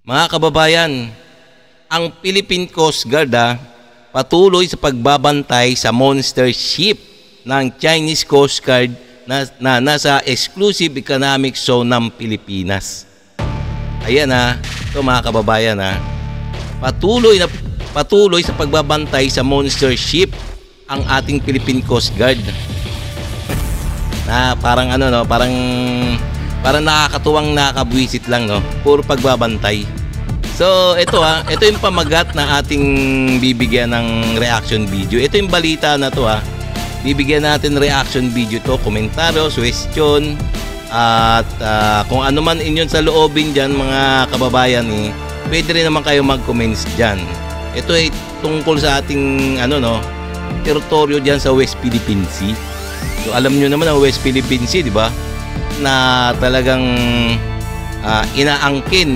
Mga kababayan, ang Philippine Coast Guard patuloy sa pagbabantay sa monster ship ng Chinese Coast Guard na nasa exclusive economic zone ng Pilipinas. Ayan ito mga kababayan patuloy sa pagbabantay sa monster ship ang ating Philippine Coast Guard. Parang parang nakakatuwang nakakabwisit lang puro pagbabantay. So ito yung pamagat na ating bibigyan ng reaction video. Ito yung balita na to bibigyan natin reaction video to, komentaryo, question at kung ano man inyong sa loobin dyan mga kababayan pwede rin naman kayo mag-comments dyan. Ito ay tungkol sa ating teritoryo dyan sa West Philippine Sea. So alam nyo naman ang West Philippine Sea, di ba? Na talagang inaangkin